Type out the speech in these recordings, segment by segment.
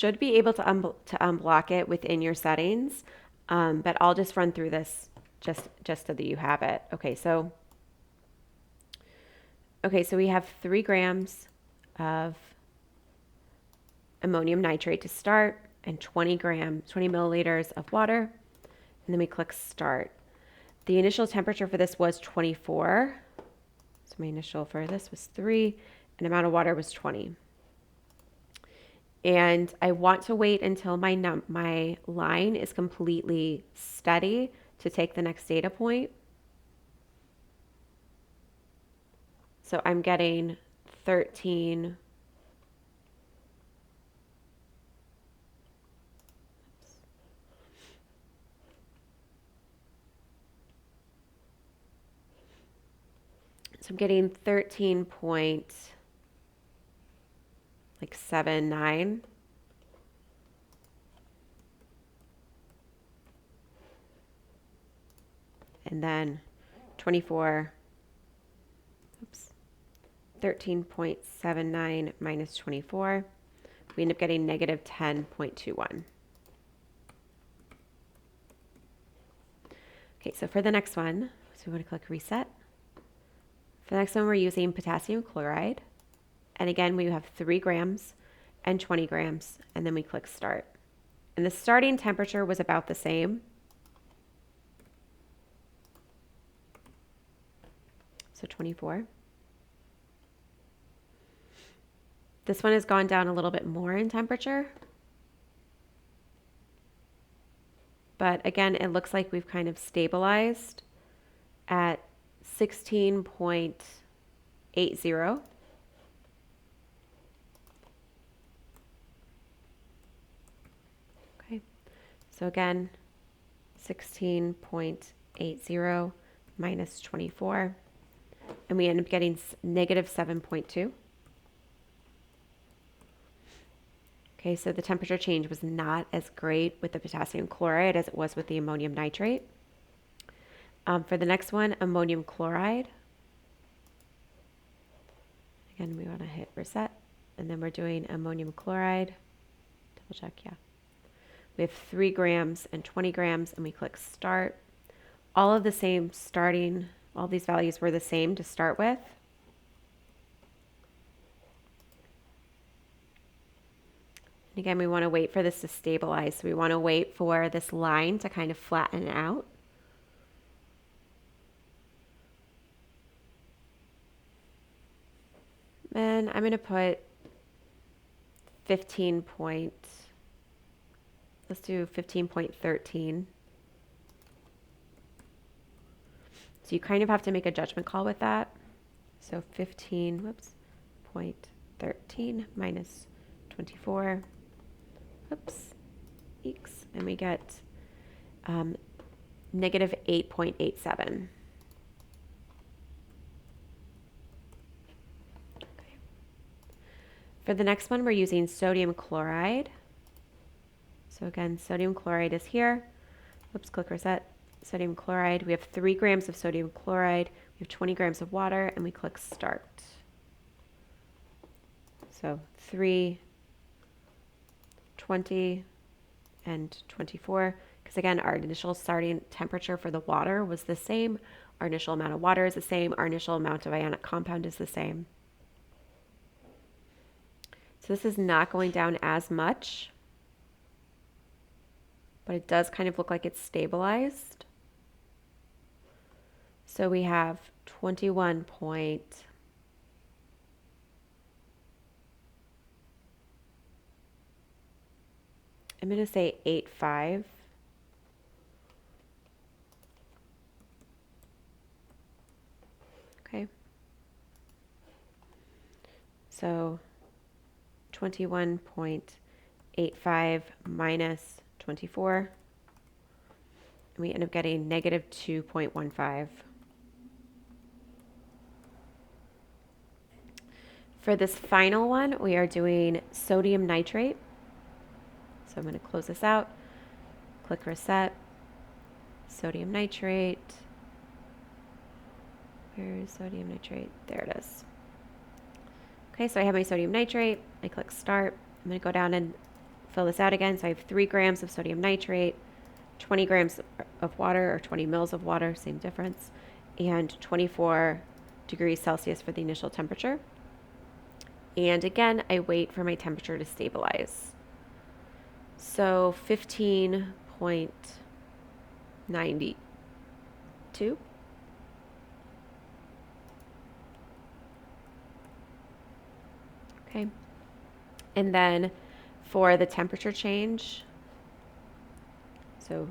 should be able to unblock it within your settings, but I'll just run through this just so that you have it. Okay, so we have 3 grams of ammonium nitrate to start and 20 milliliters of water, and then we click start. The initial temperature for this was 24. So my initial for this was 3, and amount of water was 20. And I want to wait until my line is completely steady to take the next data point. So I'm getting 13. So I'm getting 13.79. And then 24, 13.79 minus 24, we end up getting negative 10.21. Okay, so for the next one, so we want to click reset. For the next one, we're using potassium chloride. And again, we have 3 grams and 20 grams, and then we click start. And the starting temperature was about the same. So 24. This one has gone down a little bit more in temperature. But again, it looks like we've kind of stabilized at 16.80. Okay, so again, 16.80 minus 24, and we end up getting negative 7.2. Okay, so the temperature change was not as great with the potassium chloride as it was with the ammonium nitrate. For the next one, ammonium chloride. Again, we want to hit reset, and then we're doing ammonium chloride. Double check, yeah. We have 3 grams and 20 grams, and we click start. All of the same starting, all these values were the same to start with. And again, we want to wait for this to stabilize. So we want to wait for this line to kind of flatten out. And I'm going to put 15.13. So you kind of have to make a judgment call with that. So 15.13 minus 24. Eeks. And we get negative 8.87. Okay. For the next one, we're using sodium chloride. So again, sodium chloride is here. Click reset. Sodium chloride. We have 3 grams of sodium chloride. We have 20 grams of water, and we click start. So 3, 20, and 24. Because again, our initial starting temperature for the water was the same. Our initial amount of water is the same. Our initial amount of ionic compound is the same. So this is not going down as much, but it does kind of look like it's stabilized. So we have 21 point. I'm going to say 8.5. Okay. So 21.85 minus 24. And we end up getting negative 2.15. For this final one, we are doing sodium nitrate. So I'm going to close this out, click reset, sodium nitrate. Where's sodium nitrate? There it is. Okay, so I have my sodium nitrate. I click start. I'm going to go down and fill this out again. So I have 3 grams of sodium nitrate, 20 grams of water, or 20 mils of water, same difference, and 24 degrees Celsius for the initial temperature. And again, I wait for my temperature to stabilize. So 15.92. Okay. And then for the temperature change, so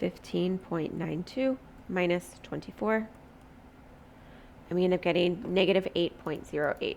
15.92 minus 24, I'm going to end up getting negative 8.08.